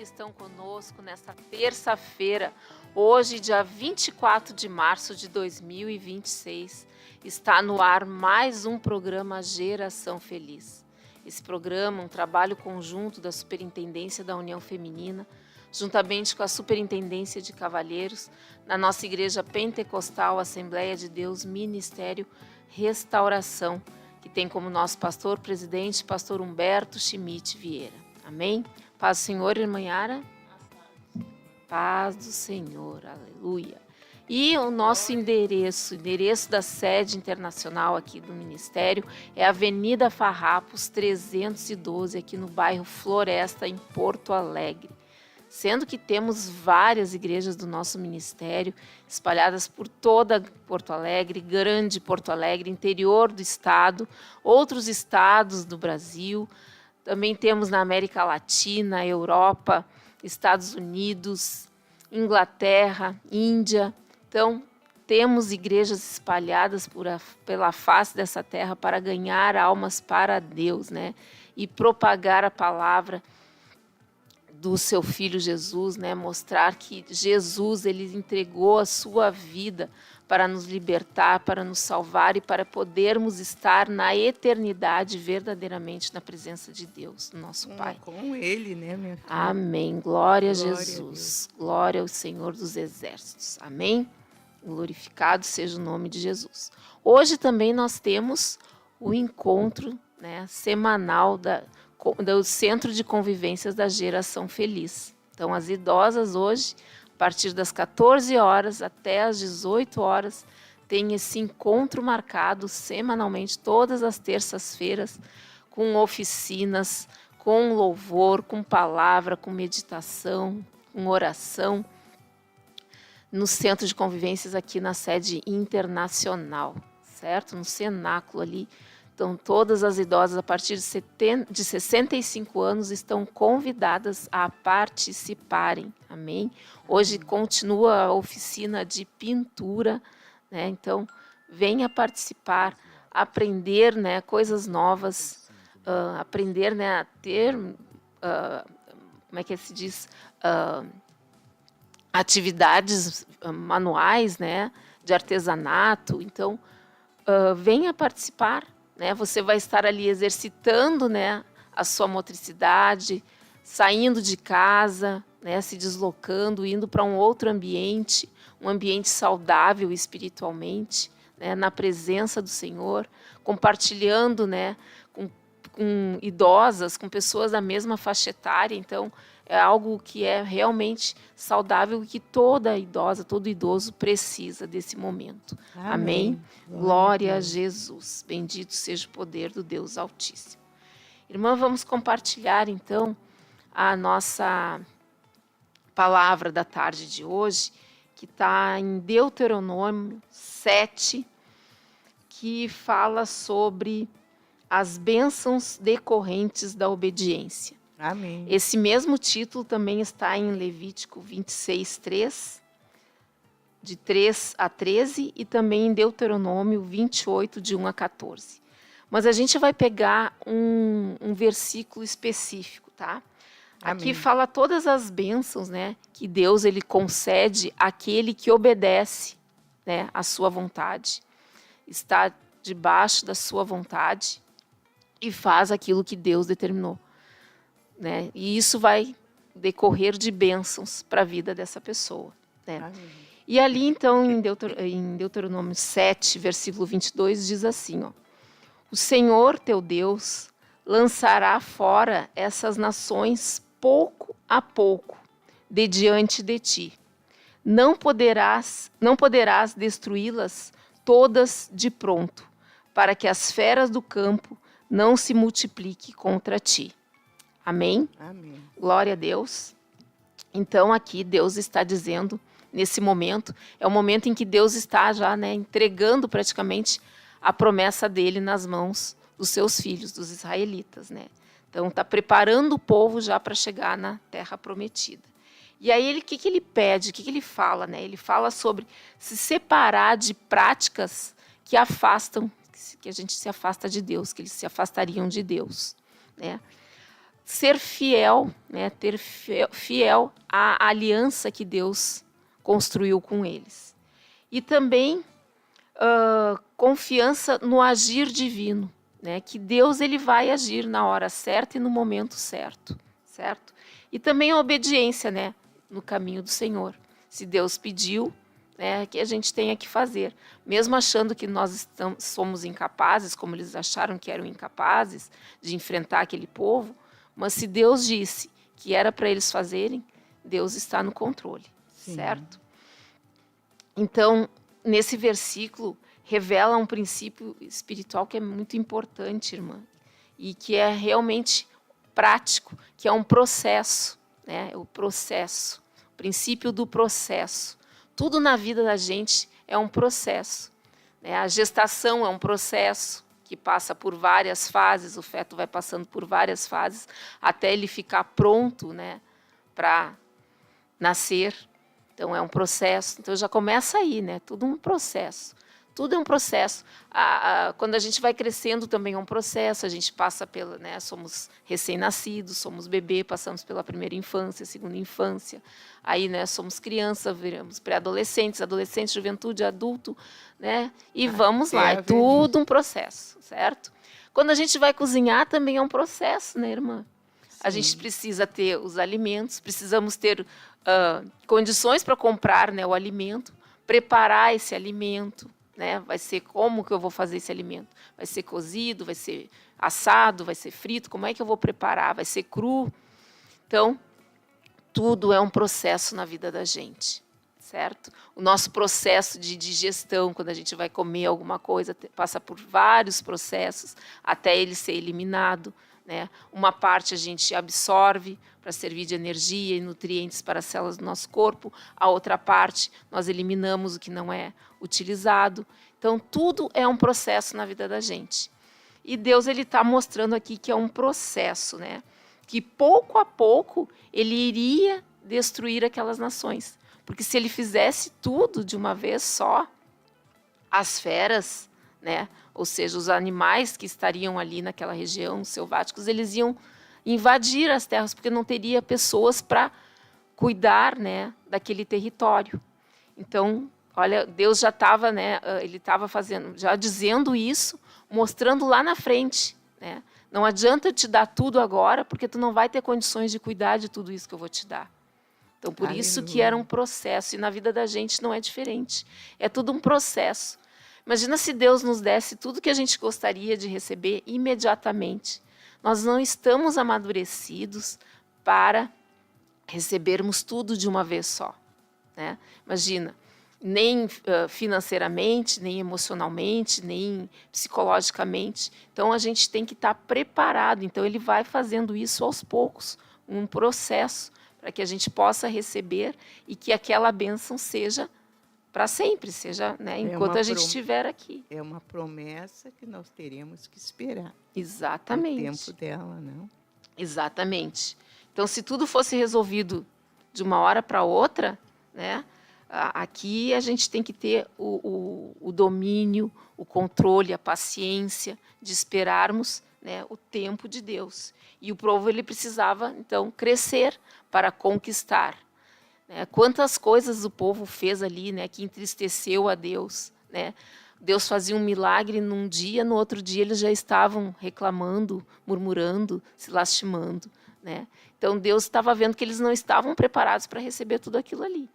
estão conosco nesta terça-feira, hoje, dia 24 de março de 2026. Está no ar mais um programa Geração Feliz. Esse programa é um trabalho conjunto da Superintendência da União Feminina, juntamente com a Superintendência de Cavalheiros, na nossa Igreja Pentecostal Assembleia de Deus Ministério Restauração, que tem como nosso pastor-presidente, pastor Humberto Schmidt Vieira. Amém? Paz do Senhor, irmã Yara? Paz do Senhor, aleluia. E o nosso endereço da sede internacional aqui do Ministério é Avenida Farrapos 312, aqui no bairro Floresta, em Porto Alegre. Sendo que temos várias igrejas do nosso ministério espalhadas por toda Porto Alegre, grande Porto Alegre, interior do estado, outros estados do Brasil. Também temos na América Latina, Europa, Estados Unidos, Inglaterra, Índia. Então, temos igrejas espalhadas pela face dessa terra para ganhar almas para Deus, né? E propagar a palavra do seu Filho Jesus, né? Mostrar que Jesus, ele entregou a sua vida para nos libertar, para nos salvar e para podermos estar na eternidade verdadeiramente na presença de Deus, nosso Pai. Com Ele, né, minha filha? Amém. Glória a Jesus. Glória ao Senhor dos Exércitos. Amém. Glorificado seja o nome de Jesus. Hoje também nós temos o encontro, né, semanal do Centro de Convivências da Geração Feliz. Então, as idosas hoje, a partir das 14 horas até as 18 horas, tem esse encontro marcado semanalmente, todas as terças-feiras, com oficinas, com louvor, com palavra, com meditação, com oração, no Centro de Convivências aqui na sede internacional, certo? No cenáculo ali. Então, todas as idosas a partir de 65 anos estão convidadas a participarem, amém? Hoje continua a oficina de pintura, né? Então, venha participar, aprender, né, coisas novas, aprender, né, a ter, como é que se diz, atividades manuais, né, de artesanato. Então, venha participar, né? Você vai estar ali exercitando, né, a sua motricidade, saindo de casa, né, se deslocando, indo para um outro ambiente, um ambiente saudável espiritualmente, né, na presença do Senhor, compartilhando, né, com idosas, com pessoas da mesma faixa etária. Então, é algo que é realmente saudável e que toda idosa, todo idoso precisa desse momento. Amém? Glória a Jesus. Bendito seja o poder do Deus Altíssimo. Irmã, vamos compartilhar então a nossa palavra da tarde de hoje, que está em Deuteronômio 7, que fala sobre as bênçãos decorrentes da obediência. Amém. Esse mesmo título também está em Levítico 26, 3, de 3 a 13, e também em Deuteronômio 28, de 1 a 14. Mas a gente vai pegar um versículo específico, tá? Amém. Aqui fala todas as bênçãos, né, que Deus ele concede àquele que obedece, né, à sua vontade, está debaixo da sua vontade e faz aquilo que Deus determinou, né? E isso vai decorrer de bênçãos para a vida dessa pessoa, né? Amém. E ali, então, em Deuteronômio 7, versículo 22, diz assim, ó: o Senhor teu Deus lançará fora essas nações pouco a pouco de diante de ti. Não poderás destruí-las todas de pronto, para que as feras do campo não se multipliquem contra ti. Amém? Amém. Glória a Deus. Então, aqui Deus está dizendo, nesse momento, é o momento em que Deus está já, né, entregando praticamente a promessa dele nas mãos dos seus filhos, dos israelitas, né? Então, está preparando o povo já para chegar na terra prometida. E aí, o que ele pede, o que ele fala, né? Ele fala sobre se separar de práticas que afastam, que a gente se afasta de Deus, que eles se afastariam de Deus, né? ser fiel, né? Ter fiel à aliança que Deus construiu com eles. E também confiança no agir divino, né? Que Deus ele vai agir na hora certa e no momento certo, certo? E também a obediência, né? No caminho do Senhor. Se Deus pediu, né, que a gente tenha que fazer. Mesmo achando que nós somos incapazes, como eles acharam que eram incapazes de enfrentar aquele povo, mas se Deus disse que era para eles fazerem, Deus está no controle, Sim. certo? Então, nesse versículo, revela um princípio espiritual que é muito importante, irmã, e que é realmente prático, que é um processo, né? O processo, o princípio do processo. Tudo na vida da gente é um processo, né? A gestação é um processo que passa por várias fases, o feto vai passando por várias fases até ele ficar pronto, né, para nascer. Então é um processo, então já começa aí, né? Tudo um processo. Tudo é um processo. Quando a gente vai crescendo também é um processo, a gente passa pela, né, somos recém-nascidos, somos bebê, passamos pela primeira infância, segunda infância, aí, né, somos crianças, viramos pré-adolescentes, adolescentes, juventude, adulto, né, e vamos lá, é tudo um processo, certo? Quando a gente vai cozinhar também é um processo, né, irmã? Sim. A gente precisa ter os alimentos, precisamos ter condições para comprar, né, o alimento, preparar esse alimento, né? Vai ser como que eu vou fazer esse alimento? Vai ser cozido, vai ser assado, vai ser frito? Como é que eu vou preparar? Vai ser cru? Então, tudo é um processo na vida da gente, certo? O nosso processo de digestão, quando a gente vai comer alguma coisa, passa por vários processos até ele ser eliminado, né? Uma parte a gente absorve para servir de energia e nutrientes para as células do nosso corpo, a outra parte nós eliminamos o que não é utilizado. Então, tudo é um processo na vida da gente. E Deus está mostrando aqui que é um processo, né? Que pouco a pouco ele iria destruir aquelas nações. Porque se ele fizesse tudo de uma vez só, as feras, né? Ou seja, os animais que estariam ali naquela região, os selváticos, eles iam invadir as terras, porque não teria pessoas para cuidar, né, daquele território. Então, olha, Deus já estava, né, ele estava fazendo, já dizendo isso, mostrando lá na frente, né? Não adianta eu te dar tudo agora, porque tu não vai ter condições de cuidar de tudo isso que eu vou te dar. Então, por isso que era um processo, e na vida da gente não é diferente. É tudo um processo. Imagina se Deus nos desse tudo que a gente gostaria de receber imediatamente. Nós não estamos amadurecidos para recebermos tudo de uma vez só, né? Imagina, nem financeiramente, nem emocionalmente, nem psicologicamente. Então, a gente tem que estar preparado. Então, ele vai fazendo isso aos poucos, um processo, para que a gente possa receber e que aquela bênção seja para sempre, seja, né, enquanto a gente estiver aqui. É uma promessa que nós teremos que esperar. Exatamente. O tempo dela, não? Exatamente. Então, se tudo fosse resolvido de uma hora para outra, né, aqui a gente tem que ter o domínio, o controle, a paciência de esperarmos, né, o tempo de Deus. E o povo ele precisava, então, crescer para conquistar. Quantas coisas o povo fez ali, né, que entristeceu a Deus, né? Deus fazia um milagre num dia, no outro dia eles já estavam reclamando, murmurando, se lastimando, né? Então Deus estava vendo que eles não estavam preparados para receber tudo aquilo ali.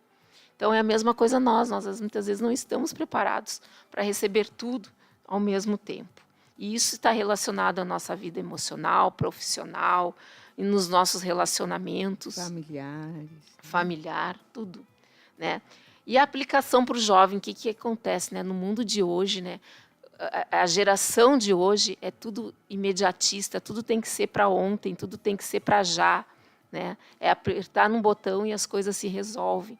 Então é a mesma coisa nós muitas vezes não estamos preparados para receber tudo ao mesmo tempo. E isso está relacionado à nossa vida emocional, profissional, e nos nossos relacionamentos familiar, tudo, né? E a aplicação para o jovem, o que acontece, né? No mundo de hoje, né? A geração de hoje é tudo imediatista, tudo tem que ser para ontem, tudo tem que ser para já, né? É apertar num botão e as coisas se resolvem.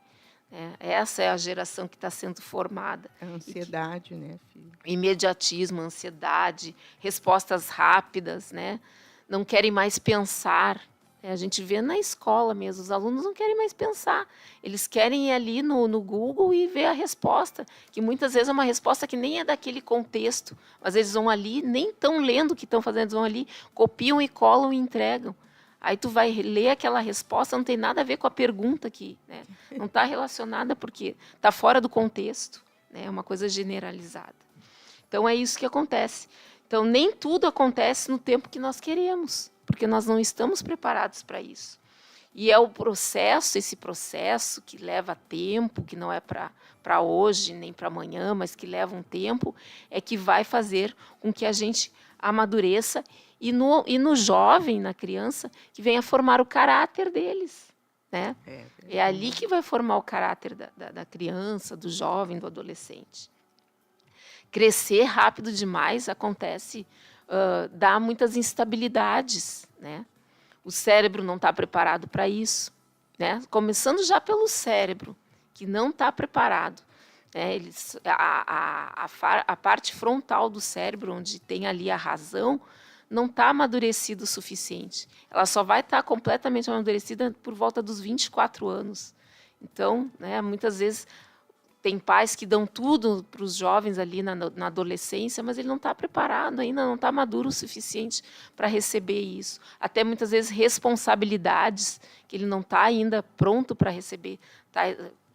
Essa é a geração que está sendo formada. A ansiedade, né, filho? Imediatismo, ansiedade, respostas rápidas, né? Não querem mais pensar. A gente vê na escola mesmo, os alunos não querem mais pensar. Eles querem ir ali no Google e ver a resposta, que muitas vezes é uma resposta que nem é daquele contexto, mas eles vão ali, nem estão lendo o que estão fazendo, eles vão ali, copiam e colam e entregam. Aí tu vai ler aquela resposta, não tem nada a ver com a pergunta aqui, né? Não está relacionada porque está fora do contexto, né? É uma coisa generalizada. Então, é isso que acontece. Então, nem tudo acontece no tempo que nós queremos, porque nós não estamos preparados para isso. E é o processo, esse processo que leva tempo, que não é para hoje nem para amanhã, mas que leva um tempo, é que vai fazer com que a gente amadureça e no jovem, na criança, que venha formar o caráter deles. Né? É ali que vai formar o caráter da criança, do jovem, do adolescente. Crescer rápido demais acontece, dá muitas instabilidades, né? O cérebro não está preparado para isso, né? Começando já pelo cérebro, que não está preparado. Né? A parte frontal do cérebro, onde tem ali a razão, não está amadurecida o suficiente. Ela só vai estar completamente amadurecida por volta dos 24 anos. Então, né, muitas vezes, tem pais que dão tudo para os jovens ali na adolescência, mas ele não está preparado ainda, não está maduro o suficiente para receber isso. Até muitas vezes responsabilidades que ele não está ainda pronto para receber, tá?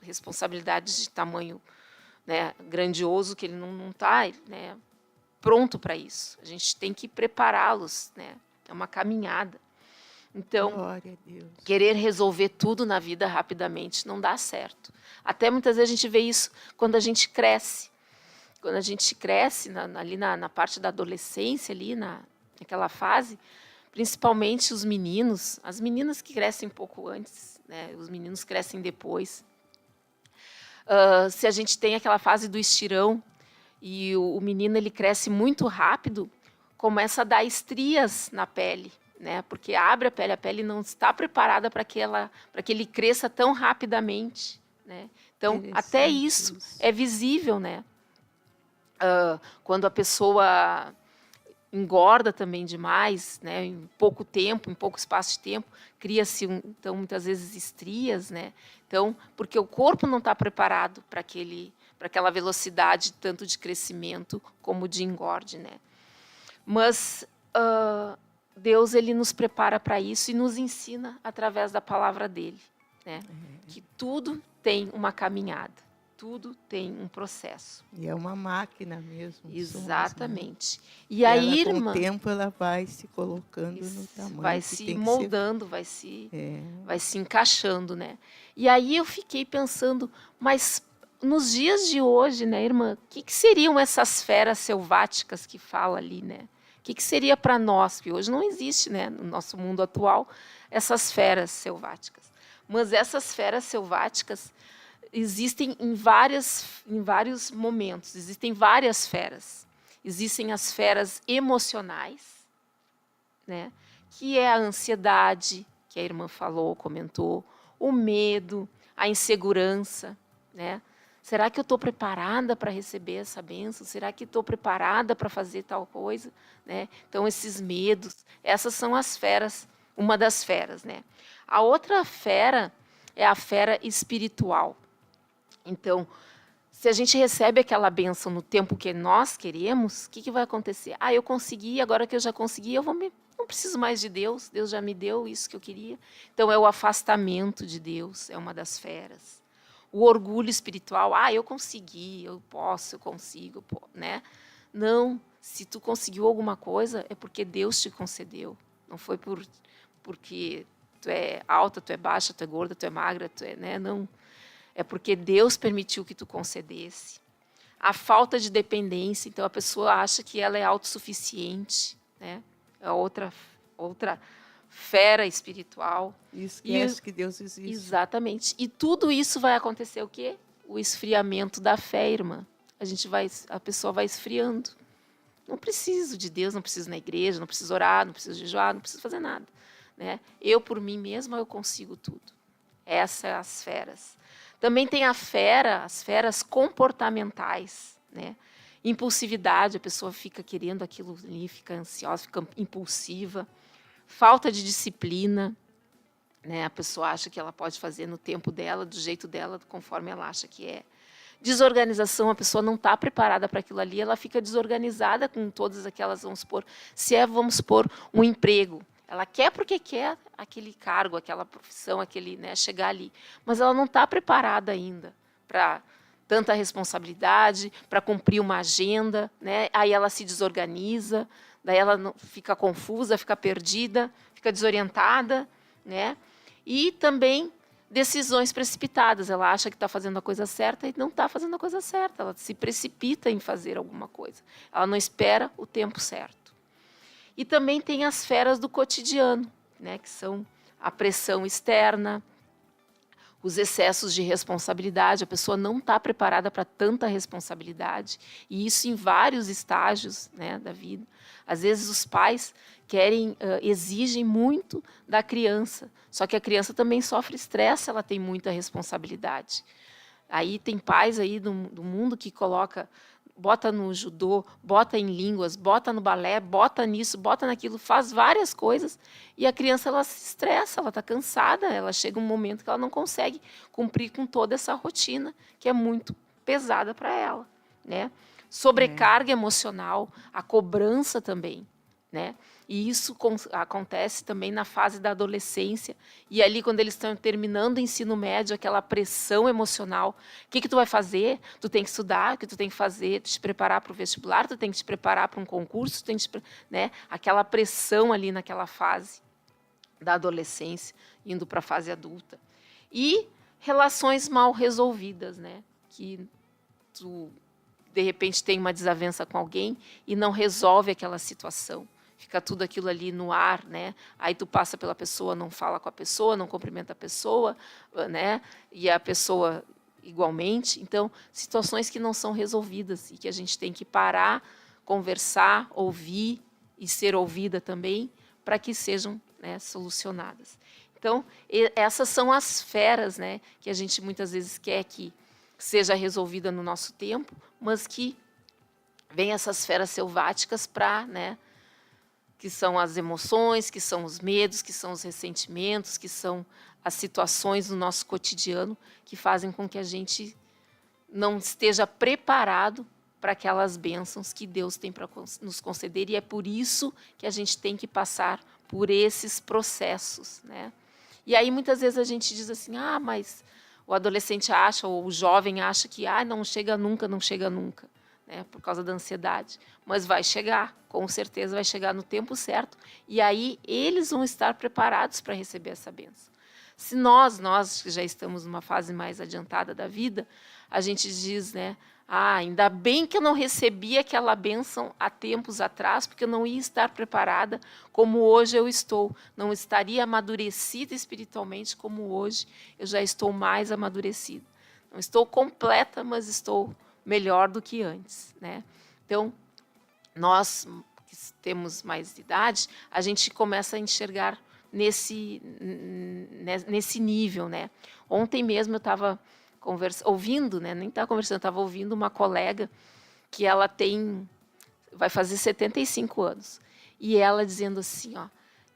Responsabilidades de tamanho, né, grandioso, que ele não está, né, pronto para isso. A gente tem que prepará-los, né? É uma caminhada. Então, Glória a Deus. Querer resolver tudo na vida rapidamente não dá certo. Até muitas vezes a gente vê isso quando a gente cresce. Quando a gente cresce, ali na parte da adolescência, ali naquela fase, principalmente os meninos, as meninas que crescem um pouco antes, né, os meninos crescem depois. Se a gente tem aquela fase do estirão e o menino ele cresce muito rápido, começa a dar estrias na pele. Né, porque abre a pele não está preparada para que ele cresça tão rapidamente. Né? Então, até isso é visível. Né? Quando a pessoa engorda também demais, né, em pouco tempo, em pouco espaço de tempo, cria-se, então, muitas vezes estrias. Né? Então, porque o corpo não está preparado para aquela velocidade, tanto de crescimento como de engorde. Né? Mas Deus ele nos prepara para isso e nos ensina através da palavra dele, né? Que tudo tem uma caminhada, tudo tem um processo. E é uma máquina mesmo. Exatamente. Somos, né? E aí, irmã, com o tempo ela vai se colocando no tamanho vai que se tem moldando, que ser. vai se encaixando, né? E aí eu fiquei pensando, mas nos dias de hoje, né, irmã, o que seriam essas feras selváticas que fala ali, né? O que seria para nós, que hoje não existe, né, no nosso mundo atual, essas feras selváticas. Mas essas feras selváticas existem em vários momentos, existem várias feras. Existem as feras emocionais, né, que é a ansiedade, que a irmã falou, comentou, o medo, a insegurança, né? Será que eu estou preparada para receber essa bênção? Será que estou preparada para fazer tal coisa? Né? Então, esses medos, essas são as feras, uma das feras. Né? A outra fera é a fera espiritual. Então, se a gente recebe aquela bênção no tempo que nós queremos, o que vai acontecer? Eu consegui, agora que eu já consegui, não preciso mais de Deus, Deus já me deu isso que eu queria. Então, é o afastamento de Deus, é uma das feras. O orgulho espiritual, eu consegui, eu posso, eu consigo, né? Não, se tu conseguiu alguma coisa, é porque Deus te concedeu. Não foi porque tu é alta, tu é baixa, tu é gorda, tu é magra, né? Não, é porque Deus permitiu que tu concedesse. A falta de dependência, então a pessoa acha que ela é autossuficiente, né? É outra fera espiritual. Esquece que Deus existe. Exatamente. E tudo isso vai acontecer o quê? O esfriamento da fé, irmã. A pessoa vai esfriando. Não preciso de Deus, não preciso ir na igreja, não preciso orar, não preciso jejuar, não preciso fazer nada. Né? Eu, por mim mesma, eu consigo tudo. Essas são as feras. Também tem as feras comportamentais. Né? Impulsividade, a pessoa fica querendo aquilo ali, fica ansiosa, fica impulsiva. Falta de disciplina, né? A pessoa acha que ela pode fazer no tempo dela, do jeito dela, conforme ela acha que é. Desorganização, a pessoa não está preparada para aquilo ali, ela fica desorganizada com todas aquelas, vamos supor, um emprego. Ela quer porque quer aquele cargo, aquela profissão, aquele, né, chegar ali. Mas ela não está preparada ainda para tanta responsabilidade, para cumprir uma agenda, né? Aí ela se desorganiza, daí ela fica confusa, fica perdida, fica desorientada, né? E também decisões precipitadas. Ela acha que está fazendo a coisa certa e não está fazendo a coisa certa. Ela se precipita em fazer alguma coisa. Ela não espera o tempo certo. E também tem as feras do cotidiano, né? Que são a pressão externa, os excessos de responsabilidade. A pessoa não está preparada para tanta responsabilidade, e isso em vários estágios, né, da vida. Às vezes os pais exigem muito da criança, só que a criança também sofre estresse, ela tem muita responsabilidade. Aí tem pais aí do mundo que bota no judô, bota em línguas, bota no balé, bota nisso, bota naquilo, faz várias coisas, e a criança ela se estressa, ela está cansada, ela chega um momento que ela não consegue cumprir com toda essa rotina, que é muito pesada para ela, né? Sobrecarga emocional, a cobrança também, né? E isso acontece também na fase da adolescência, e ali quando eles estão terminando o ensino médio, aquela pressão emocional. O que tu vai fazer? Tu tem que estudar, o que tu tem que fazer? Te preparar para o vestibular, tu tem que te preparar para um concurso, tu tem que né? Aquela pressão ali naquela fase da adolescência, indo para a fase adulta. E relações mal resolvidas, né? Que tu, de repente, tem uma desavença com alguém e não resolve aquela situação. Fica tudo aquilo ali no ar, né? Aí tu passa pela pessoa, não fala com a pessoa, não cumprimenta a pessoa, né? E a pessoa igualmente. Então, situações que não são resolvidas e que a gente tem que parar, conversar, ouvir e ser ouvida também, para que sejam, né, solucionadas. Então, essas são as feras, né, que a gente muitas vezes quer que seja resolvida no nosso tempo, mas que vem essas feras selváticas para, né, que são as emoções, que são os medos, que são os ressentimentos, que são as situações do nosso cotidiano que fazem com que a gente não esteja preparado para aquelas bênçãos que Deus tem para nos conceder, e é por isso que a gente tem que passar por esses processos, né? E aí muitas vezes a gente diz assim, mas o adolescente acha, ou o jovem acha que não chega nunca, não chega nunca, né, por causa da ansiedade. Mas vai chegar, com certeza vai chegar no tempo certo, e aí eles vão estar preparados para receber essa bênção. Se nós que já estamos numa fase mais adiantada da vida, a gente diz, né, ainda bem que eu não recebi aquela bênção há tempos atrás, porque eu não ia estar preparada como hoje eu estou. Não estaria amadurecida espiritualmente como hoje eu já estou mais amadurecida. Não estou completa, mas estou melhor do que antes, né? Então, nós que temos mais idade, a gente começa a enxergar nesse nível, né? Ontem mesmo eu estava ouvindo, né? Nem estava conversando, estava ouvindo uma colega que ela vai fazer 75 anos, e ela dizendo assim,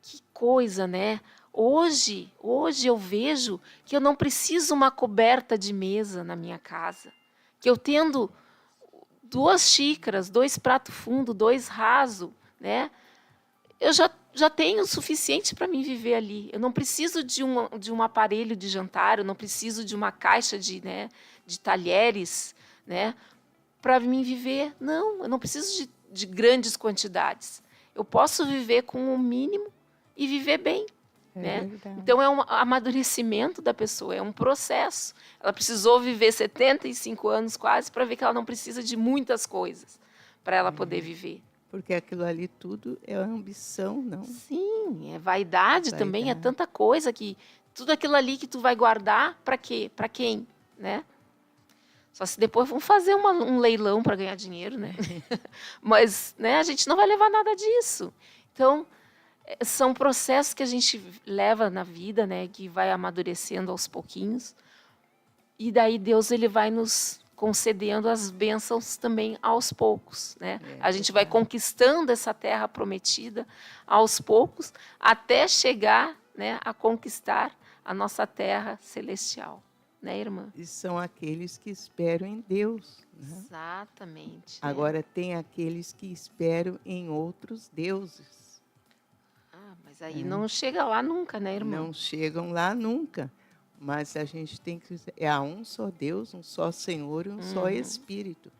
que coisa, né? Hoje eu vejo que eu não preciso uma coberta de mesa na minha casa, que eu tendo 2 xícaras, 2 pratos fundos, 2 rasos, né? Eu já tenho o suficiente para mim viver ali. Eu não preciso de um aparelho de jantar, eu não preciso de uma caixa de talheres, né, para mim viver. Não, eu não preciso de grandes quantidades. Eu posso viver com o mínimo e viver bem. Né? Então, é um amadurecimento da pessoa, é um processo. Ela precisou viver 75 anos quase para ver que ela não precisa de muitas coisas para ela poder viver. Porque aquilo ali tudo é ambição, não? Sim, é vaidade também, é tanta coisa que tudo aquilo ali que tu vai guardar para quê? Para quem, né? Só se depois vão fazer um leilão para ganhar dinheiro, né? Mas, né, a gente não vai levar nada disso. Então, são processos que a gente leva na vida, né, que vai amadurecendo aos pouquinhos. E daí Deus ele vai nos concedendo as bênçãos também aos poucos, né? A gente vai conquistando essa terra prometida aos poucos, até chegar, né, a conquistar a nossa terra celestial, né, irmã? E são aqueles que esperam em Deus, né? Exatamente. Agora tem aqueles que esperam em outros deuses. Mas aí não chega lá nunca, né, irmã? Não chegam lá nunca. Mas a gente tem que... há um só Deus, um só Senhor e um só Espírito.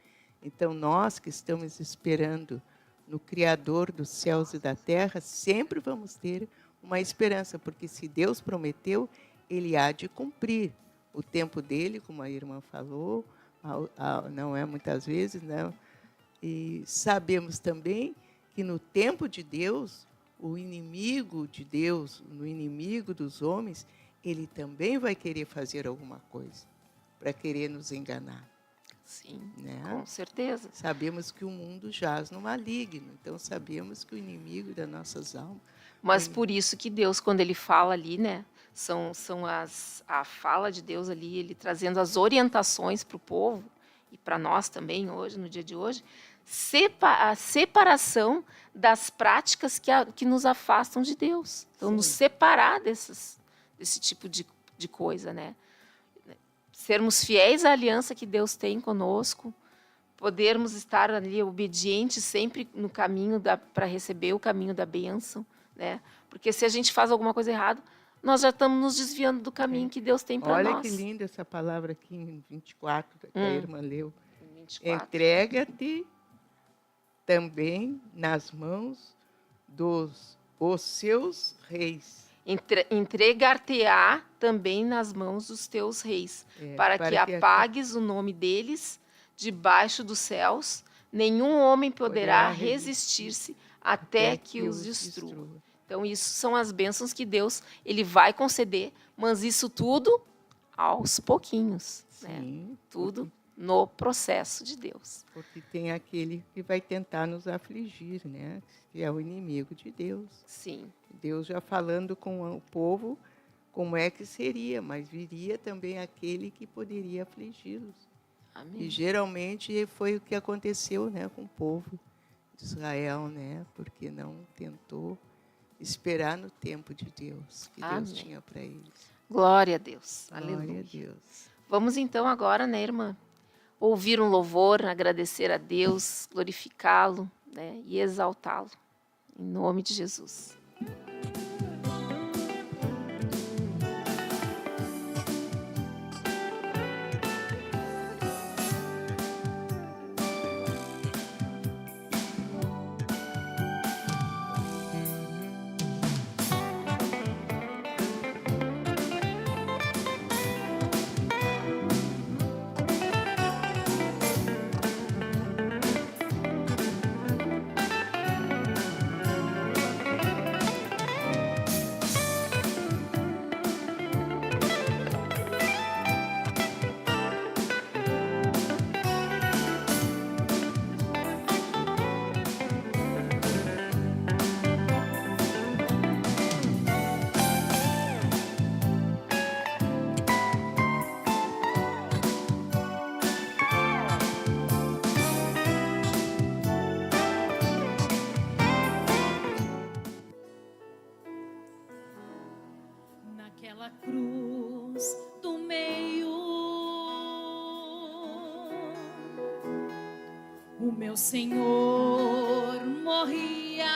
Então, nós que estamos esperando no Criador dos céus e da terra, sempre vamos ter uma esperança, porque se Deus prometeu, Ele há de cumprir o tempo dele, como a irmã falou, não é muitas vezes, não. E sabemos também que no tempo de Deus, o inimigo de Deus, no inimigo dos homens, ele também vai querer fazer alguma coisa para querer nos enganar. Sim, né? Com certeza. Sabemos que o mundo jaz no maligno, então sabemos que o inimigo das nossas almas... Mas por isso que Deus, quando Ele fala ali, né, a fala de Deus ali, Ele trazendo as orientações para o povo, e para nós também hoje, no dia de hoje, a separação das práticas que nos afastam de Deus. Então, nos separar desse tipo de coisa, né? Sermos fiéis à aliança que Deus tem conosco, podermos estar ali obedientes sempre no caminho para receber o caminho da bênção, né? Porque se a gente faz alguma coisa errada, nós já estamos nos desviando do caminho que Deus tem para nós. Olha que linda essa palavra aqui em 24, que a irmã leu. 24. Entrega-te também nas mãos os seus reis. Entregar-te-á também nas mãos dos teus reis, para que apagues o nome deles debaixo dos céus, nenhum homem poderá resistir-se até que os destrua. Então, isso são as bênçãos que Deus ele vai conceder, mas isso tudo aos pouquinhos. Sim, né? Tudo no processo de Deus. Porque tem aquele que vai tentar nos afligir, né? Que é o inimigo de Deus. Sim. Deus já falando com o povo como é que seria, mas viria também aquele que poderia afligi-los. Amém. E geralmente foi o que aconteceu, né, com o povo de Israel, né? Porque não tentou esperar no tempo de Deus, que Deus tinha para eles. Glória a Deus. Glória Aleluia. a Deus. Vamos então agora, né, irmã? Ouvir um louvor, agradecer a Deus, glorificá-lo, né, e exaltá-lo. Em nome de Jesus. Naquela cruz do meio, o meu Senhor morria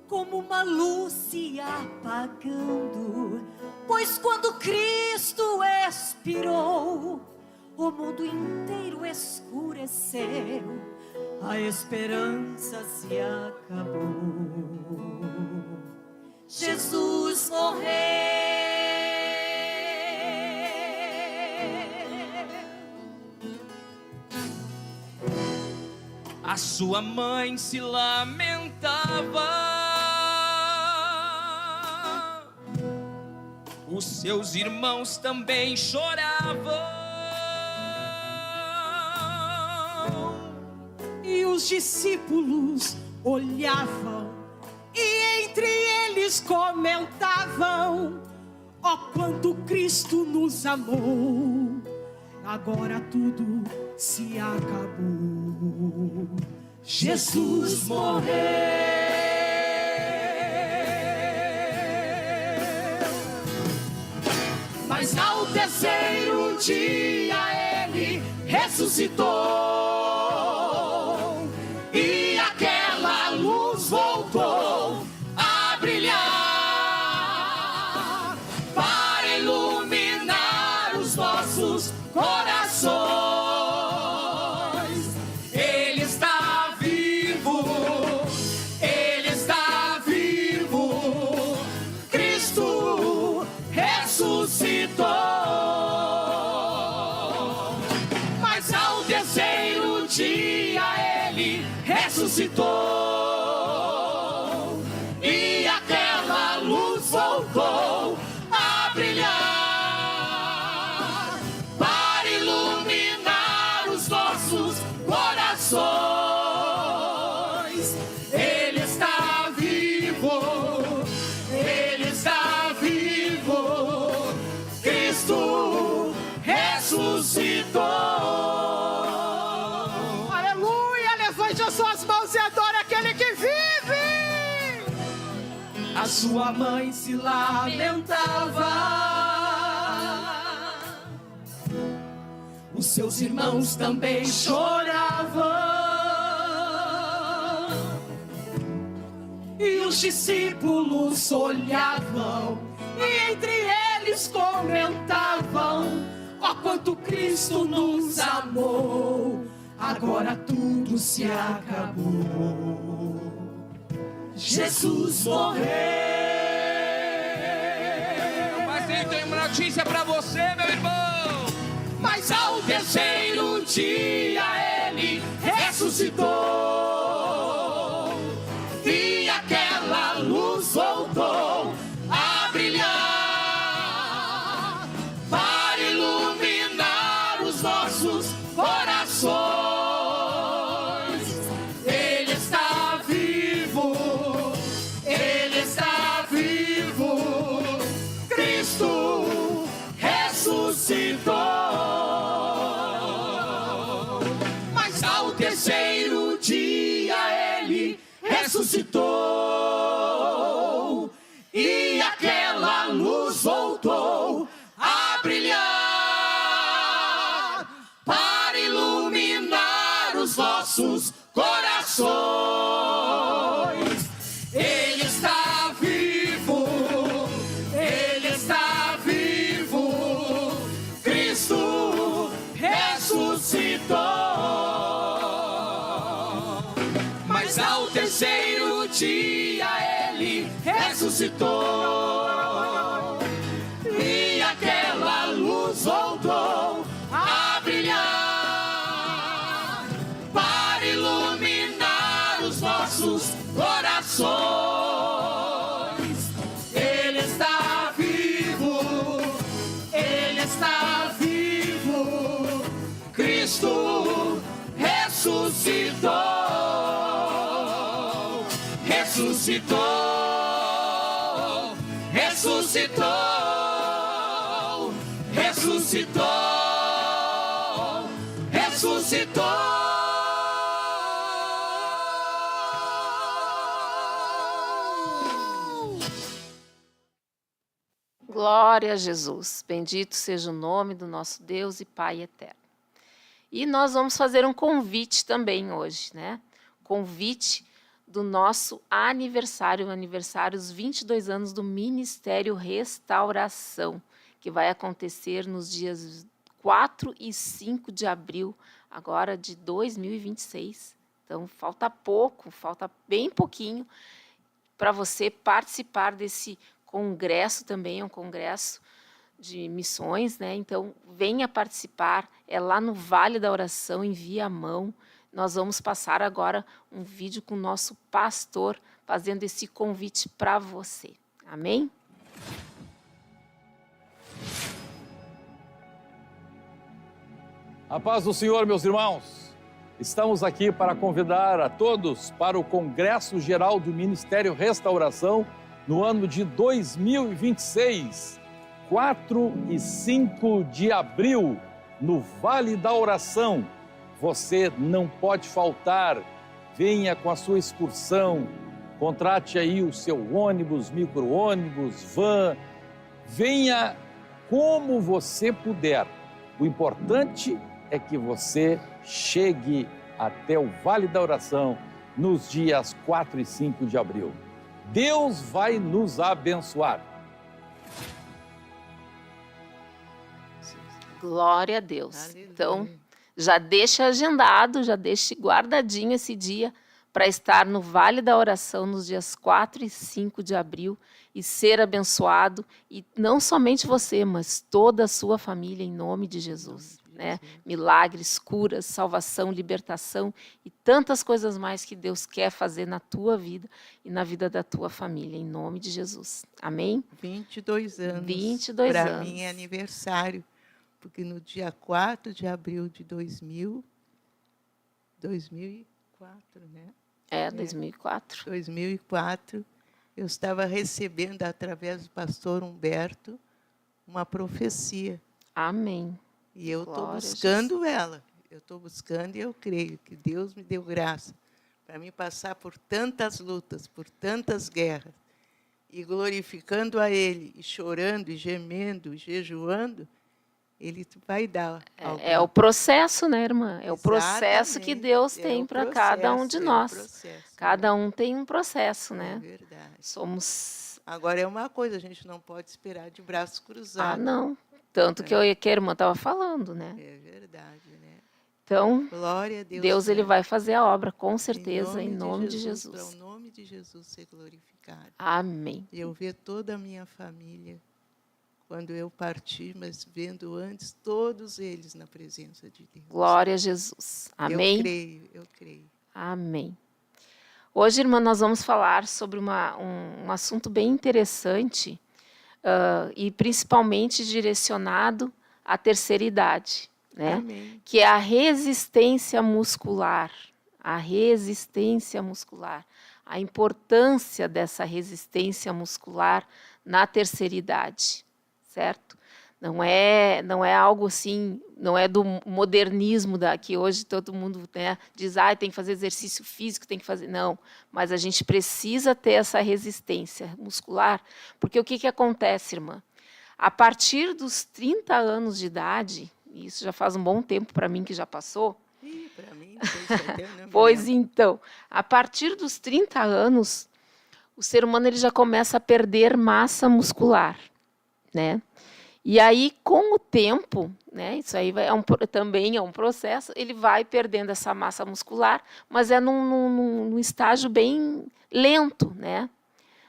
como uma luz se apagando, pois quando Cristo expirou, o mundo inteiro escureceu, a esperança se acabou. Jesus morreu. A sua mãe se lamentava, os seus irmãos também choravam, e os discípulos olhavam e entre eles comentavam: ó, quanto Cristo nos amou, agora tudo se acabou. Jesus morreu, mas ao terceiro dia ele ressuscitou, e aquela ressuscitou e aquela luz voltou a brilhar para iluminar os nossos corações. Ele está vivo, Ele está vivo, Cristo ressuscitou. Aleluia! Levante as suas mãos e adore aquele que vive! A sua mãe se lamentava, os seus irmãos também choravam, e os discípulos olhavam, e entre eles comentavam: ó, quanto Cristo nos amou, agora tudo se acabou. Jesus morreu. Mas tem uma notícia pra você, meu irmão. Mas ao terceiro dia ele ressuscitou e aquela luz voltou a brilhar para iluminar os nossos corações. Ele está vivo, Ele está vivo, Cristo ressuscitou. Mas ao terceiro dia ele ressuscitou e aquela luz voltou a brilhar para iluminar os nossos corações. Ele está vivo, Ele está vivo, Cristo ressuscitou. Mas ao terceiro dia ele ressuscitou e aquela luz voltou a brilhar para iluminar os nossos corações. Ele está vivo, Ele está vivo, Cristo ressuscitou, ressuscitou, ressuscitou, ressuscitou, ressuscitou. Glória a Jesus. Bendito seja o nome do nosso Deus e Pai eterno. E nós vamos fazer um convite também hoje, né? Convite do nosso aniversário, os 22 anos do Ministério Restauração, que vai acontecer nos dias 4 e 5 de abril, agora de 2026. Então, falta pouco, falta bem pouquinho para você participar desse congresso também, é um congresso de missões, né? Então, venha participar, é lá no Vale da Oração, em Viamão. Nós vamos passar agora um vídeo com o nosso pastor, fazendo esse convite para você. Amém? A paz do Senhor, meus irmãos. Estamos aqui para convidar a todos para o Congresso Geral do Ministério Restauração no ano de 2026, 4 e 5 de abril, no Vale da Oração. Você não pode faltar. Venha com a sua excursão, contrate aí o seu ônibus, micro-ônibus, van. Venha como você puder. O importante é que você chegue até o Vale da Oração nos dias 4 e 5 de abril. Deus vai nos abençoar. Glória a Deus. Aleluia. Então, já deixe agendado, já deixe guardadinho esse dia para estar no Vale da Oração nos dias 4 e 5 de abril e ser abençoado. E não somente você, mas toda a sua família, em nome de Jesus. né? Milagres, curas, salvação, libertação e tantas coisas mais que Deus quer fazer na tua vida e na vida da tua família, em nome de Jesus. Amém? 22 anos. 22 Para anos. mim é aniversário, porque no dia 4 de abril de 2004, né? 2004. 2004, eu estava recebendo, através do pastor Humberto, uma profecia. Amém. E eu estou Glória a buscando ela. Eu estou buscando e eu creio que Deus me deu graça para mim passar por tantas lutas, por tantas guerras, e glorificando a Ele, e chorando, e gemendo, e jejuando, Ele vai dar algo. É o processo, né, irmã? É o processo que Exatamente, Deus é tem o para cada um de processo, nós. É o processo, Cada um tem um processo, é né? verdade. Somos... Agora é uma coisa, a gente não pode esperar de braços cruzados. não. Tanto que a irmã estava falando, né? É verdade, né? Então, Glória a Deus. Deus ele né? vai fazer a obra, com certeza, em nome de Para Jesus. o nome de Jesus ser glorificado. Amém. E eu ver toda a minha família, quando eu partir, mas vendo antes todos eles na presença de Deus. Glória a Jesus. Amém? Eu creio. Amém. Hoje, irmã, nós vamos falar sobre um assunto bem interessante e principalmente direcionado à terceira idade, né? Amém. Que é a resistência muscular. A resistência muscular. A importância dessa resistência muscular na terceira idade, certo? Não é algo assim, não é do modernismo que hoje todo mundo, né, diz, tem que fazer exercício físico, tem que fazer. Não, mas a gente precisa ter essa resistência muscular, porque o que acontece, irmã? A partir dos 30 anos de idade, e isso já faz um bom tempo para mim que já passou. Para mim, até não me Pois lembro. então, a partir dos 30 anos, o ser humano ele já começa a perder massa muscular, né? E aí, com o tempo, né, isso aí também é um processo, ele vai perdendo essa massa muscular, mas é num estágio bem lento, né?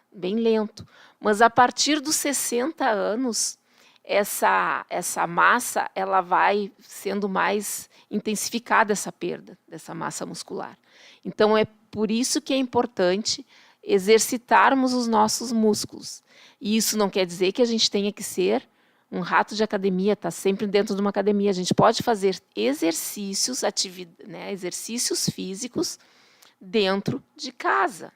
Bem lento. Mas a partir dos 60 anos, essa massa ela vai sendo mais intensificada, essa perda dessa massa muscular. Então, é por isso que é importante exercitarmos os nossos músculos. E isso não quer dizer que a gente tenha que ser um rato de academia, está sempre dentro de uma academia. A gente pode fazer exercícios, exercícios físicos dentro de casa.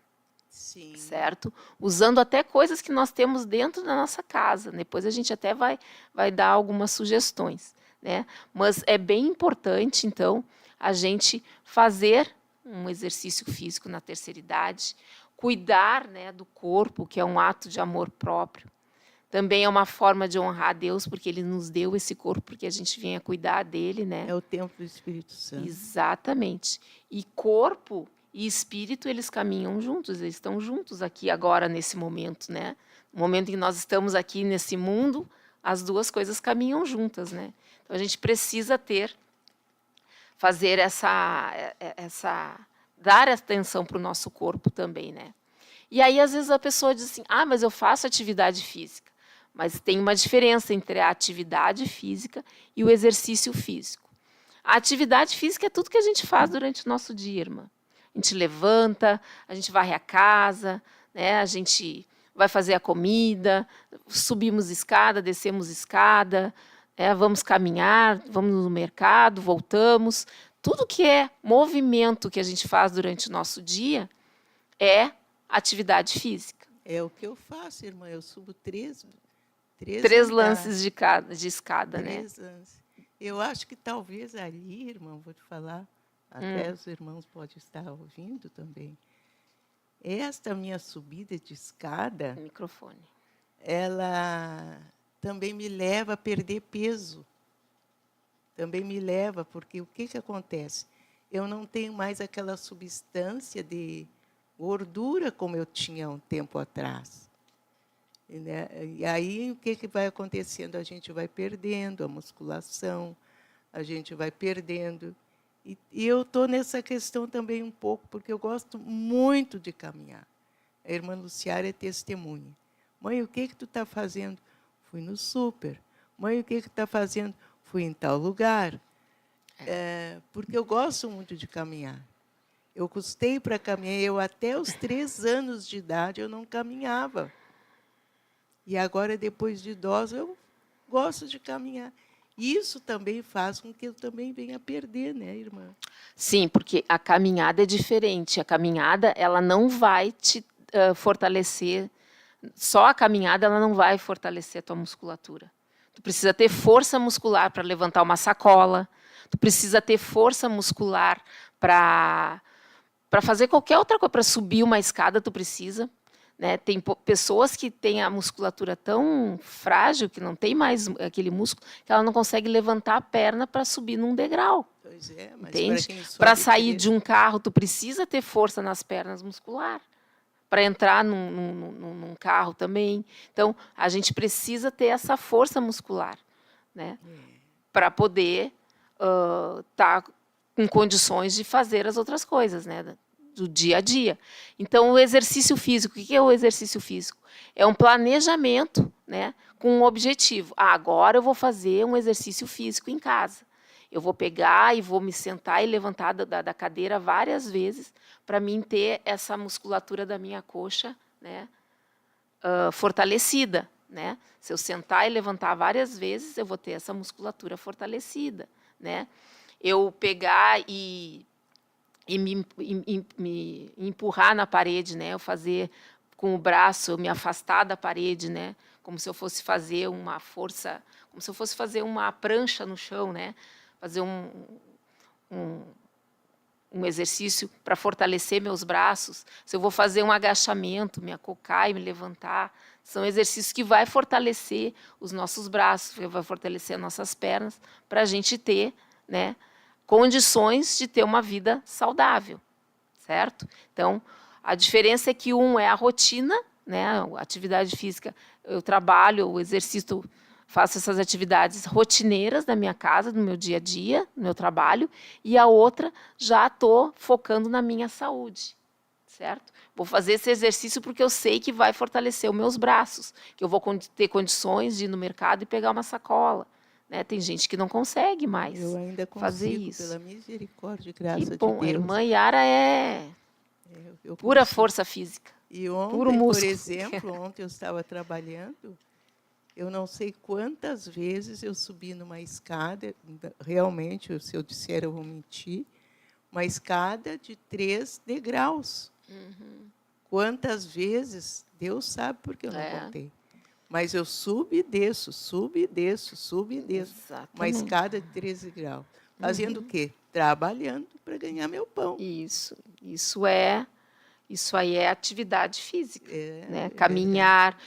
Sim. Certo? Usando até coisas que nós temos dentro da nossa casa. Depois a gente até vai dar algumas sugestões, né? Mas é bem importante, então, a gente fazer um exercício físico na terceira idade, cuidar, né, do corpo, que é um ato de amor próprio. Também é uma forma de honrar a Deus, porque Ele nos deu esse corpo, porque a gente venha cuidar dele, né? É o templo do Espírito Santo. Exatamente. E corpo e espírito, eles caminham juntos, eles estão juntos aqui agora, nesse momento, né? No momento em que nós estamos aqui nesse mundo, as duas coisas caminham juntas, né? Então, a gente precisa fazer dar atenção para o nosso corpo também, né? E aí, às vezes, a pessoa diz assim, mas eu faço atividade física. Mas tem uma diferença entre a atividade física e o exercício físico. A atividade física é tudo que a gente faz durante o nosso dia, irmã. A gente levanta, a gente varre a casa, né? A gente vai fazer a comida, subimos escada, descemos escada, vamos caminhar, vamos no mercado, voltamos. Tudo que é movimento que a gente faz durante o nosso dia é atividade física. É o que eu faço, irmã. Eu subo três lances de escada, né? 3 lances. Eu acho que talvez ali, irmão, vou te falar, até os irmãos podem estar ouvindo também. Esta minha subida de escada, Microfone. ela também me leva a perder peso. Também me leva, porque o que acontece? Eu não tenho mais aquela substância de gordura como eu tinha um tempo atrás. E aí, o que vai acontecendo? A gente vai perdendo a musculação, a gente vai perdendo. E eu estou nessa questão também um pouco, porque eu gosto muito de caminhar. A irmã Luciara é testemunha. Mãe, o que tu está fazendo? Fui no super. Mãe, o que tu está fazendo? fui em tal lugar. Porque eu gosto muito de caminhar. Eu custei para caminhar. Até os 3 anos de idade, eu não caminhava. E agora, depois de idosa, eu gosto de caminhar. Isso também faz com que eu também venha a perder, né, irmã? Sim, porque a caminhada é diferente. A caminhada, ela não vai te fortalecer. Só a caminhada, ela não vai fortalecer a tua musculatura. Tu precisa ter força muscular para levantar uma sacola. Tu precisa ter força muscular para fazer qualquer outra coisa. Para subir uma escada, tu precisa. Né? Tem pessoas que têm a musculatura tão frágil, que não tem mais aquele músculo, que ela não consegue levantar a perna para subir num degrau. Pois é, mas entende? para quem sobe Para sair direito- de um carro, tu precisa ter força nas pernas muscular. Para entrar num carro também. Então, a gente precisa ter essa força muscular, né? Para poder estar com condições de fazer as outras coisas, né? Do dia a dia. Então, o exercício físico, o que é o exercício físico? É um planejamento, né, com um objetivo. Agora eu vou fazer um exercício físico em casa. Eu vou pegar e vou me sentar e levantar da cadeira várias vezes para mim ter essa musculatura da minha coxa, né, fortalecida. Né? Se eu sentar e levantar várias vezes, eu vou ter essa musculatura fortalecida. Né? Eu pegar e me empurrar na parede, né? Eu fazer com o braço, eu me afastar da parede, né? Como se eu fosse fazer uma força, como se eu fosse fazer uma prancha no chão, né? Fazer um exercício para fortalecer meus braços. Se eu vou fazer um agachamento, me acocar e me levantar, são exercícios que vai fortalecer os nossos braços, vai fortalecer as nossas pernas, para a gente ter, né, condições de ter uma vida saudável, certo? Então, a diferença é que um é a rotina, né, a atividade física, eu trabalho, eu exercito, faço essas atividades rotineiras da minha casa, no meu dia a dia, no meu trabalho, e a outra já estou focando na minha saúde, certo? Vou fazer esse exercício porque eu sei que vai fortalecer os meus braços, que eu vou ter condições de ir no mercado e pegar uma sacola. Né? Tem gente que não consegue mais Eu ainda consigo, fazer isso. pela misericórdia e graça Que bom, de Deus. a irmã Yara é Eu pura consigo. força física. E ontem, puro por músculo. exemplo, ontem eu estava trabalhando, eu não sei quantas vezes eu subi numa escada, realmente, se eu disser eu vou mentir, uma escada de 3 degraus. Quantas vezes, Deus sabe porque eu não contei. Mas eu subo e desço, subo e desço, subo e desço. Exatamente. Uma escada de 13 graus. Fazendo o quê? Trabalhando para ganhar meu pão. Isso aí é atividade física. Né? É Caminhar,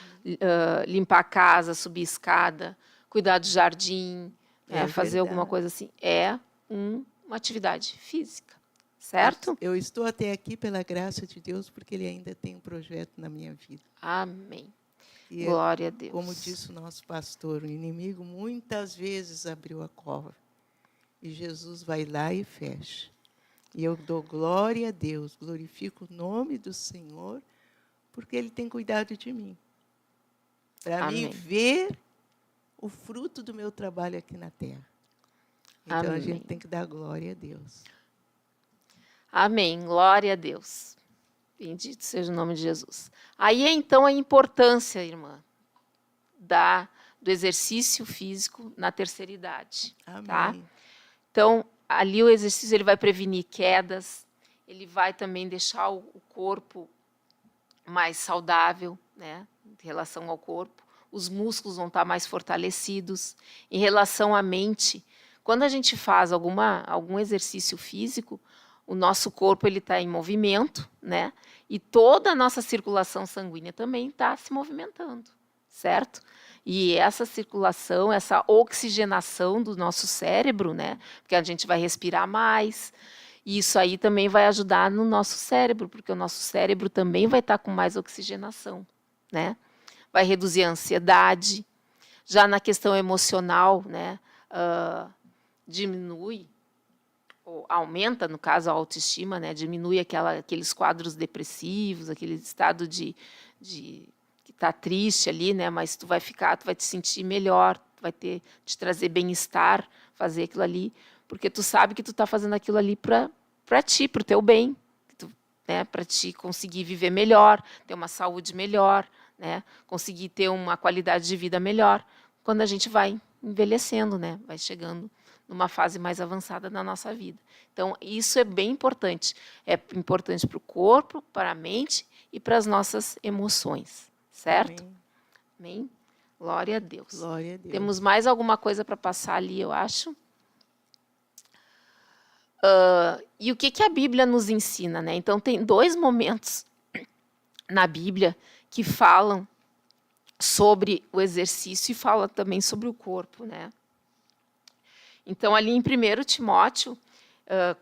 limpar a casa, subir escada, cuidar do jardim, né? Fazer alguma coisa assim. É uma atividade física. Certo? Eu estou até aqui pela graça de Deus, porque Ele ainda tem um projeto na minha vida. Amém. E Glória a Deus. Como disse o nosso pastor, o inimigo muitas vezes abriu a cova. E Jesus vai lá e fecha. E eu dou glória a Deus, glorifico o nome do Senhor, porque Ele tem cuidado de mim. Para mim ver o fruto do meu trabalho aqui na terra. Então, Amém. A gente tem que dar glória a Deus. Amém. Glória a Deus. Bendito seja o nome de Jesus. Aí, então, a importância, irmã, do exercício físico na terceira idade. Amém. Tá? Então, ali o exercício ele vai prevenir quedas, ele vai também deixar o corpo mais saudável, né, em relação ao corpo. Os músculos vão estar mais fortalecidos. Em relação à mente, quando a gente faz algum exercício físico, o nosso corpo ele está em movimento, né? E toda a nossa circulação sanguínea também está se movimentando, certo? E essa circulação, essa oxigenação do nosso cérebro, né? Porque a gente vai respirar mais, e isso aí também vai ajudar no nosso cérebro, porque o nosso cérebro também vai estar com mais oxigenação, né? Vai reduzir a ansiedade. Já na questão emocional, né? Diminui, ou aumenta, no caso, a autoestima, né? Diminui aqueles quadros depressivos, aquele estado de que está triste ali, né? Mas tu vai te sentir melhor, vai te trazer bem-estar, fazer aquilo ali, porque tu sabe que tu está fazendo aquilo ali para ti, para o teu bem, né, para te conseguir viver melhor, ter uma saúde melhor, né, conseguir ter uma qualidade de vida melhor, quando a gente vai envelhecendo, né, vai chegando numa fase mais avançada da nossa vida. Então, isso é bem importante. É importante para o corpo, para a mente e para as nossas emoções, certo? Amém. Amém? Glória a Deus. Glória a Deus. Temos mais alguma coisa para passar ali, eu acho. E o que a Bíblia nos ensina, né? Então, tem 2 momentos na Bíblia que falam sobre o exercício e fala também sobre o corpo, né? Então, ali em 1 Timóteo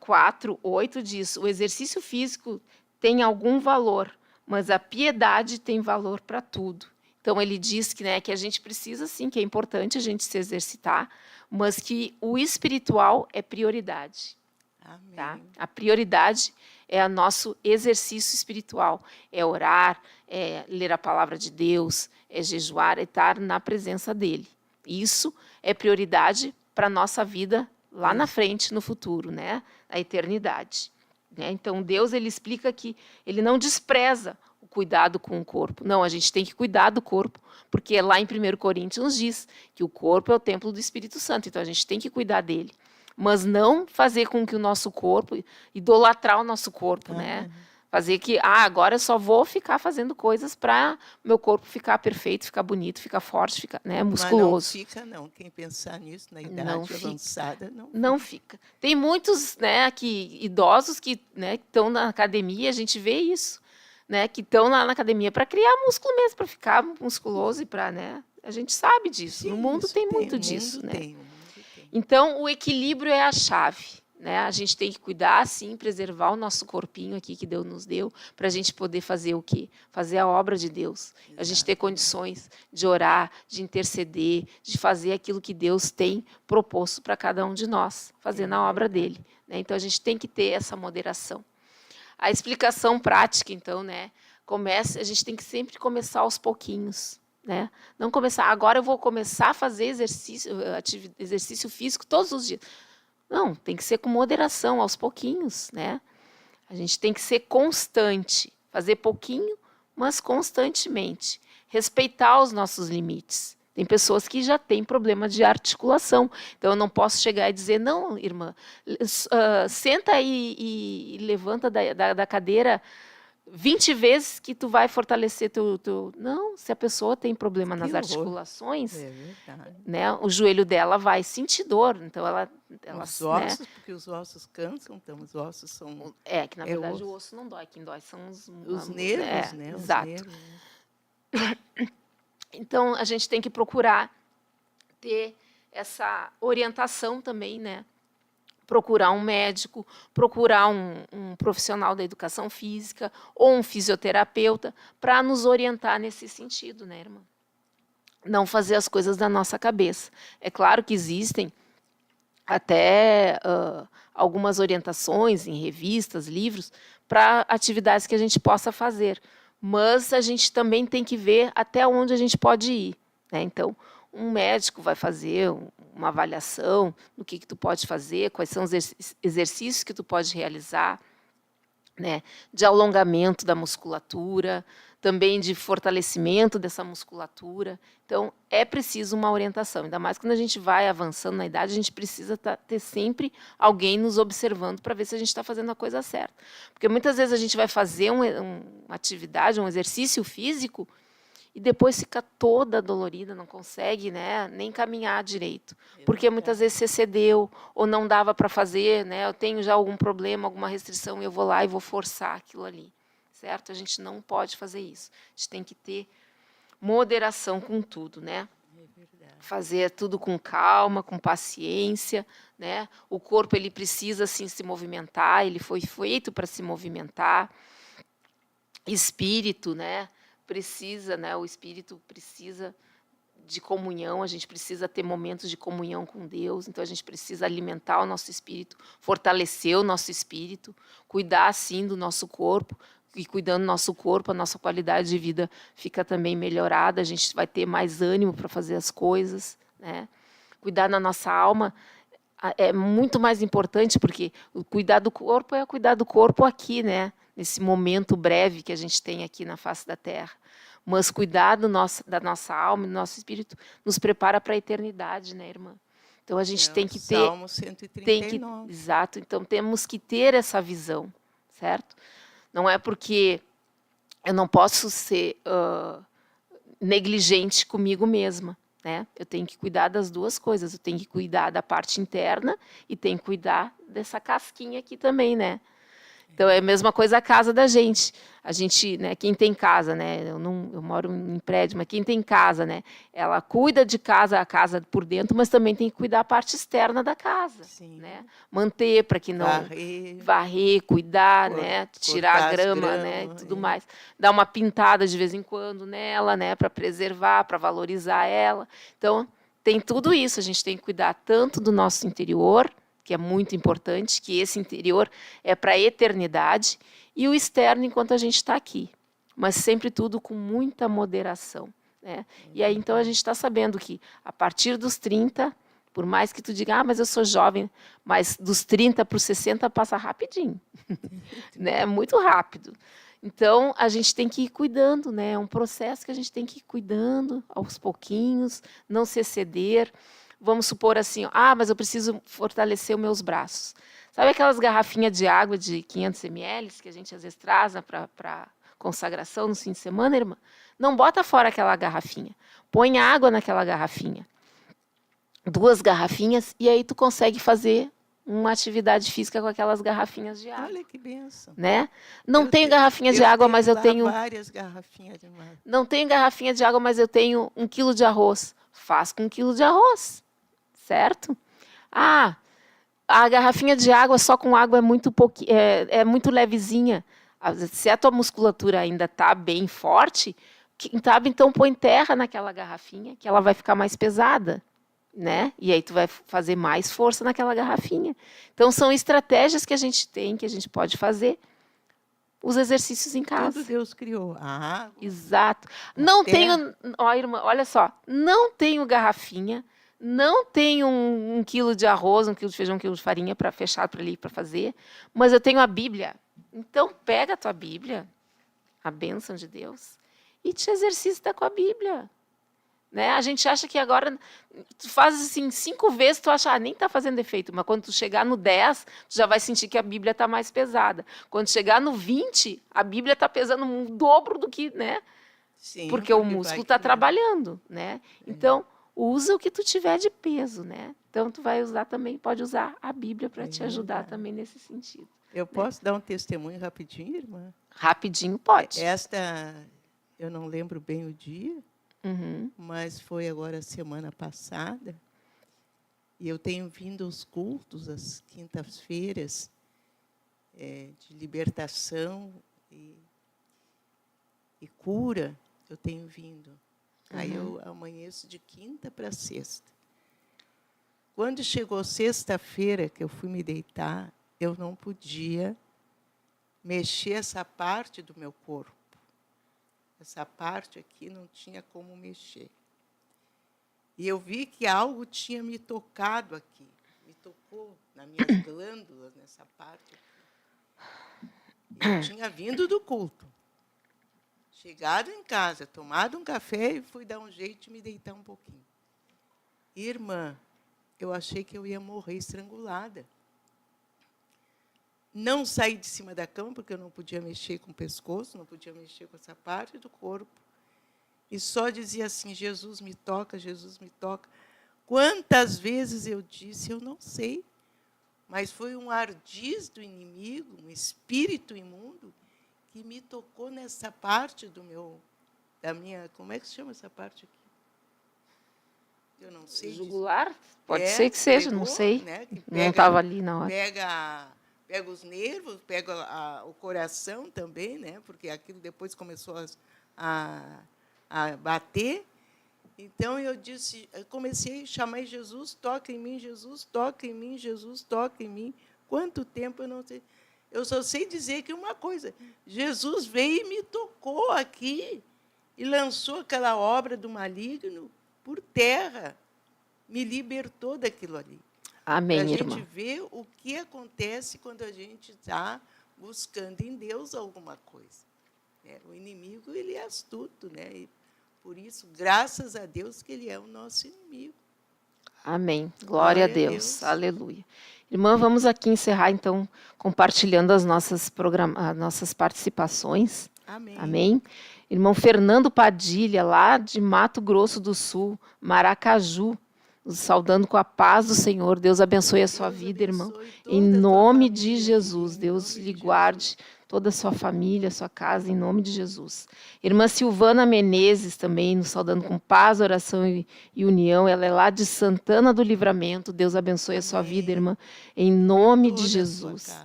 4:8 diz: o exercício físico tem algum valor, mas a piedade tem valor para tudo. Então, ele diz que, né, que a gente precisa, sim, que é importante a gente se exercitar, mas que o espiritual é prioridade. Amém. Tá? A prioridade é o nosso exercício espiritual, é orar, é ler a palavra de Deus, é jejuar, é estar na presença dele. Isso é prioridade para a nossa vida lá na frente, no futuro, né? Na eternidade. Né? Então, Deus ele explica que ele não despreza o cuidado com o corpo. Não, a gente tem que cuidar do corpo, porque lá em 1 Coríntios diz que o corpo é o templo do Espírito Santo, então a gente tem que cuidar dele. Mas não fazer com que o nosso corpo, idolatrar o nosso corpo, né? Fazer que, agora eu só vou ficar fazendo coisas para meu corpo ficar perfeito, ficar bonito, ficar forte, ficar, né, musculoso. Mas não fica, não. Quem pensar nisso na idade avançada, não fica. Tem muitos, né, idosos que, né, estão na academia, a gente vê isso, né, que estão lá na academia para criar músculo mesmo, para ficar musculoso e para, né, a gente sabe disso. Sim, no mundo isso tem muito disso, né? O mundo tem. Então, o equilíbrio é a chave, né? A gente tem que cuidar, sim, preservar o nosso corpinho aqui que Deus nos deu, para a gente poder fazer o quê? Fazer a obra de Deus. A gente ter condições de orar, de interceder, de fazer aquilo que Deus tem proposto para cada um de nós, fazer na obra dele. Né? Então, a gente tem que ter essa moderação. A explicação prática, então, né? A gente tem que sempre começar aos pouquinhos. Né? Não começar, agora eu vou começar a fazer exercício físico todos os dias. Não, tem que ser com moderação, aos pouquinhos. Né? A gente tem que ser constante, fazer pouquinho, mas constantemente. Respeitar os nossos limites. Tem pessoas que já têm problema de articulação, então eu não posso chegar e dizer, não, irmã, senta aí e levanta da cadeira 20 vezes que tu vai fortalecer teu... Não, se a pessoa tem problema nas articulações, né, o joelho dela vai sentir dor. Então, ela os ossos, né? Porque os ossos cansam, então os ossos são... que na verdade o osso não dói, quem dói são os nervos, né? Exato. Os nervos. Então, a gente tem que procurar ter essa orientação também, né? Procurar um médico, procurar um profissional da educação física ou um fisioterapeuta para nos orientar nesse sentido, né, irmã? Não fazer as coisas da nossa cabeça. É claro que existem até algumas orientações em revistas, livros, para atividades que a gente possa fazer, mas a gente também tem que ver até onde a gente pode ir. Né? Então, um médico vai fazer uma avaliação do que tu pode fazer, quais são os exercícios que tu pode realizar, né? De alongamento da musculatura, também de fortalecimento dessa musculatura. Então, é preciso uma orientação. Ainda mais quando a gente vai avançando na idade, a gente precisa ter sempre alguém nos observando para ver se a gente está fazendo a coisa certa. Porque muitas vezes a gente vai fazer uma atividade, um exercício físico, e depois fica toda dolorida, não consegue, né, nem caminhar direito. Porque muitas vezes você cedeu, ou não dava para fazer, né, eu tenho já algum problema, alguma restrição, e eu vou lá e vou forçar aquilo ali. Certo? A gente não pode fazer isso. A gente tem que ter moderação com tudo, né? Fazer tudo com calma, com paciência, né? O corpo ele precisa sim se movimentar, ele foi feito para se movimentar. Espírito, né? Precisa, né? O espírito precisa de comunhão, a gente precisa ter momentos de comunhão com Deus, então a gente precisa alimentar o nosso espírito, fortalecer o nosso espírito, cuidar sim do nosso corpo, e cuidando do nosso corpo, a nossa qualidade de vida fica também melhorada, a gente vai ter mais ânimo para fazer as coisas, né? Cuidar da nossa alma é muito mais importante, porque o cuidar do corpo é cuidar do corpo aqui, né? Nesse momento breve que a gente tem aqui na face da Terra. Mas cuidar da nossa alma e do nosso espírito nos prepara para a eternidade, né, irmã? Então a gente tem que ter... Salmo 139. Exato, então temos que ter essa visão, certo? Não é porque eu não posso ser negligente comigo mesma, né? Eu tenho que cuidar das duas coisas, eu tenho que cuidar da parte interna e tenho que cuidar dessa casquinha aqui também, né? Então é a mesma coisa a casa da gente. A gente, né, quem tem casa, né? Eu moro em prédio, mas quem tem casa, né? Ela cuida de casa, a casa por dentro, mas também tem que cuidar a parte externa da casa, Sim. né? Manter para que não varrer, cuidar, né? Tirar a grama, né? E tudo mais. Dar uma pintada de vez em quando nela, né? Para preservar, para valorizar ela. Então tem tudo isso. A gente tem que cuidar tanto do nosso interior, que é muito importante, que esse interior é para a eternidade, e o externo enquanto a gente está aqui. Mas sempre tudo com muita moderação, né? E aí, então, a gente está sabendo que, a partir dos 30, por mais que tu diga, mas eu sou jovem, mas dos 30 para os 60 passa rapidinho, né? Muito rápido. Então, a gente tem que ir cuidando, né? É um processo que a gente tem que ir cuidando aos pouquinhos, não se exceder. Vamos supor assim, mas eu preciso fortalecer os meus braços. Sabe aquelas garrafinhas de água de 500 ml que a gente às vezes traz para consagração no fim de semana, irmã? Não bota fora aquela garrafinha. Põe água naquela garrafinha. 2 garrafinhas e aí tu consegue fazer uma atividade física com aquelas garrafinhas de água. Olha que benção. Né? Não tenho garrafinha de água, mas eu tenho... várias garrafinhas de água. Não tenho garrafinha de água, mas eu tenho 1 quilo de arroz. Faz com 1 quilo de arroz. Certo? A garrafinha de água só com água é muito muito levezinha. Se a tua musculatura ainda está bem forte, então põe terra naquela garrafinha, que ela vai ficar mais pesada, né? E aí tu vai fazer mais força naquela garrafinha. Então são estratégias que a gente tem, que a gente pode fazer. Os exercícios em casa. Tudo Deus criou. A água. Exato. Não tenho... irmã, olha só. Não tenho garrafinha. Não tenho 1 quilo de arroz, 1 quilo de feijão, 1 quilo de farinha para fechar para ali para fazer, mas eu tenho a Bíblia. Então pega a tua Bíblia, a bênção de Deus, e te exercita com a Bíblia. Né? A gente acha que agora tu faz assim 5 vezes, tu acha nem está fazendo efeito, mas quando tu chegar no 10, tu já vai sentir que a Bíblia está mais pesada. Quando chegar no 20, a Bíblia está pesando o dobro do que, né? Sim, porque o músculo está trabalhando, né? Então usa o que tu tiver de peso, né? Então tu vai usar também, pode usar a Bíblia para te ajudar também nesse sentido. Eu posso dar um testemunho rapidinho, irmã? Rapidinho pode. Esta, eu não lembro bem o dia, mas foi agora semana passada, e eu tenho vindo aos cultos, às quintas-feiras, de libertação e cura, eu tenho vindo. Aí eu amanheço de quinta para sexta. Quando chegou sexta-feira, que eu fui me deitar, eu não podia mexer essa parte do meu corpo. Essa parte aqui não tinha como mexer. E eu vi que algo tinha me tocado aqui. Me tocou nas minhas glândulas, nessa parte aqui. Eu tinha vindo do culto. Chegado em casa, tomado um café e fui dar um jeito de me deitar um pouquinho. Irmã, eu achei que eu ia morrer estrangulada. Não saí de cima da cama, porque eu não podia mexer com o pescoço, não podia mexer com essa parte do corpo. E só dizia assim, Jesus me toca, Jesus me toca. Quantas vezes eu disse, eu não sei. Mas foi um ardis do inimigo, um espírito imundo, que me tocou nessa parte da minha... Como é que se chama essa parte aqui? Eu não sei. Jugular? Pode ser que seja, pegou, não sei. Né, não estava ali na hora. Pega os nervos, pega o coração também, né, porque aquilo depois começou a bater. Então, eu comecei a chamar Jesus, toca em mim, Jesus, toca em mim, Jesus, toca em mim. Quanto tempo eu não sei. Eu só sei dizer que uma coisa, Jesus veio e me tocou aqui e lançou aquela obra do maligno por terra. me libertou daquilo ali. Amém, Para a irmã. gente ver o que acontece quando a gente está buscando em Deus alguma coisa. O inimigo, ele é astuto, né? E por isso, graças a Deus, que ele é o nosso inimigo. Amém. Glória a Deus. Aleluia. Irmã, vamos aqui encerrar, então, compartilhando as nossas participações. Amém. Amém. Irmão Fernando Padilha, lá de Mato Grosso do Sul, Maracaju, nos saudando com a paz do Senhor. Deus abençoe a sua vida, irmão. Em nome de Jesus, Deus lhe guarde toda a sua família, a sua casa, em nome de Jesus. Irmã Silvana Menezes também, nos saudando com paz, oração e união. Ela é lá de Santana do Livramento. Deus abençoe a sua vida, irmã, em nome de Jesus.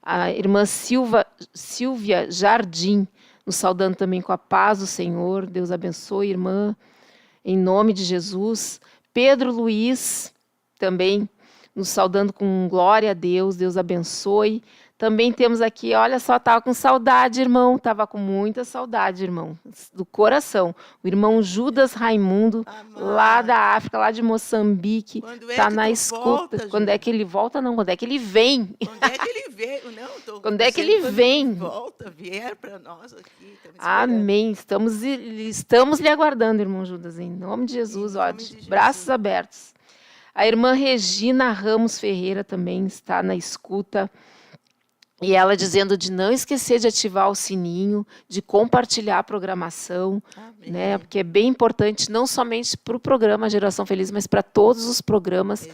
A irmã Silvia Jardim, nos saudando também com a paz do Senhor. Deus abençoe, irmã, em nome de Jesus. Pedro Luiz, também nos saudando com glória a Deus. Deus abençoe. Também temos aqui, olha só, estava com saudade, irmão. Estava com muita saudade, irmão, do coração. O irmão Judas Raimundo, lá da África, lá de Moçambique, está na escuta. Quando é que ele volta? Não, quando é que ele vem? Quando é que ele vem? Não, quando é que ele vem? Vier para nós aqui. Amém. Estamos lhe aguardando, irmão Judas, em nome de Jesus, ó, de braços abertos. A irmã Regina Ramos Ferreira também está na escuta. E ela dizendo de não esquecer de ativar o sininho, de compartilhar a programação, né? Porque é bem importante, não somente para o programa Geração Feliz, mas para todos os programas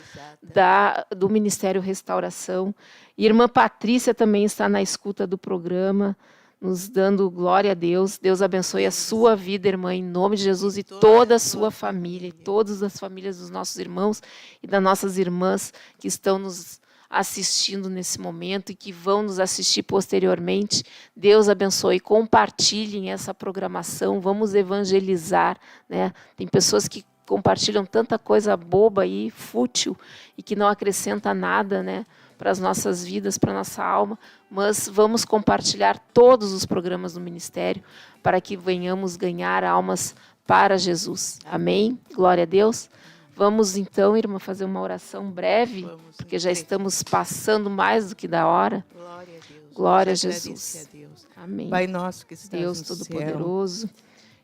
do Ministério Restauração. E a irmã Patrícia também está na escuta do programa, nos dando glória a Deus. Deus abençoe a sua vida, irmã, em nome de Jesus, e toda a sua família, e todas as famílias dos nossos irmãos e das nossas irmãs que estão nos assistindo nesse momento e que vão nos assistir posteriormente. Deus abençoe, compartilhem essa programação, vamos evangelizar, né? Tem pessoas que compartilham tanta coisa boba aí, fútil, e que não acrescenta nada, né, para as nossas vidas, para a nossa alma, mas vamos compartilhar todos os programas do ministério para que venhamos ganhar almas para Jesus. Amém? Glória a Deus. Vamos então, irmã, fazer uma oração breve, porque já estamos passando mais do que da hora. Glória a Deus. Glória a Jesus. Amém. Pai nosso que estás Deus no Todo-Poderoso,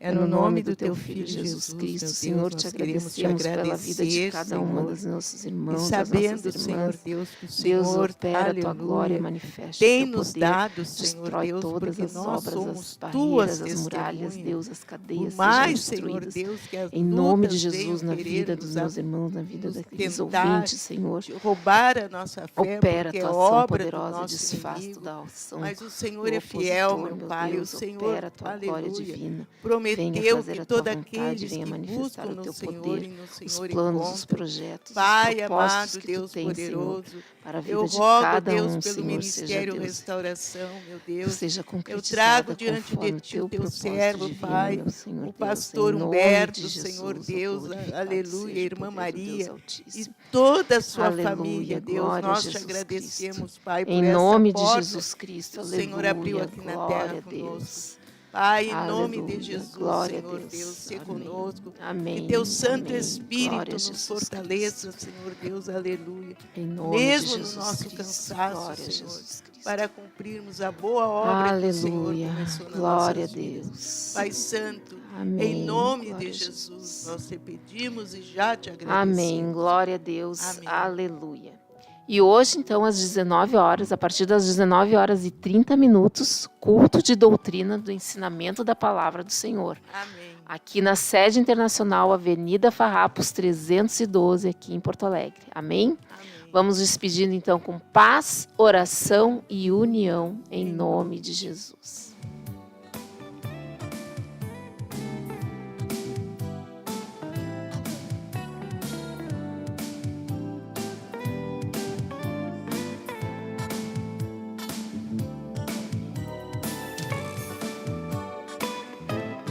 é no nome do teu Filho Filho Jesus Cristo, Deus, Senhor, te nós queremos te agradecemos pela vida de agradecer, cada uma Senhor, dos nossos e irmãos, das sabendo, nossas Senhor irmãs. Deus, que o Deus Senhor, opera a tua glória, aleluia, manifesta tem o teu nos poder, dado, Senhor destrói Deus, todas porque as nós obras, somos as tuas barreiras, as muralhas, testemunhas. Deus, as cadeias Por mais, sejam Senhor destruídas. Deus, que as Em nome de lutas Jesus, venham na querer vida dos nos meus irmãos, na vida nos daqueles tentar ouvintes, Senhor. roubar a nossa fé, Opera a porque tua é ação obra do poderosa, nosso desfaz inimigo. toda a ação Mas o Senhor do é fiel, opositor, meu Pai. Deus, o Senhor, opera a tua glória aleluia, divina. Venha prometeu fazer que a tua todos vontade, aqueles venha que manifestar buscam o no teu Senhor poder, e no os Senhor planos, os encontram. projetos, Pai os propósitos amado, que Deus tu tens, Senhor, poderoso, para a vida eu de rogo, cada Deus, um, pelo Senhor, Ministério Deus, Restauração, meu Deus. seja Eu concretizada trago diante de conforme Ti o Teu propósito servo, divino, Pai, meu Senhor o Deus, pastor em nome Humberto, de Jesus, Senhor ó, Deus, glorificado aleluia, seja o irmã poder do Deus Maria, e Altíssimo. toda a sua Aleluia, família, Deus. glória a Nós te Jesus agradecemos, Pai, por Em essa nome de porta Jesus Cristo, que o Senhor abriu aleluia, aqui na glória terra a conosco. Deus. Pai, em nome Aleluia, de Jesus, glória a Senhor Deus. Deus, se Amém. conosco. Amém, Que Teu Santo amém. Espírito Glória a nos Jesus fortaleça, Cristo. Senhor Deus, aleluia. Em nome Mesmo de no Jesus nosso Cristo, cansaço, glória a Senhor, Jesus Cristo. para cumprirmos a boa obra que o Senhor Aleluia, começou na glória a nossas vidas. Deus. Pai Santo, Amém, em nome glória de a Jesus, nós te pedimos e já te agradecemos. Amém, glória a Deus, Amém. aleluia. E hoje, então, às 19 horas, a partir das 19 horas e 30 minutos, culto de doutrina do ensinamento da palavra do Senhor. Amém. Aqui na sede internacional, Avenida Farrapos 312, aqui em Porto Alegre. Amém? Amém. Vamos despedindo, então, com paz, oração e união, em nome de Jesus.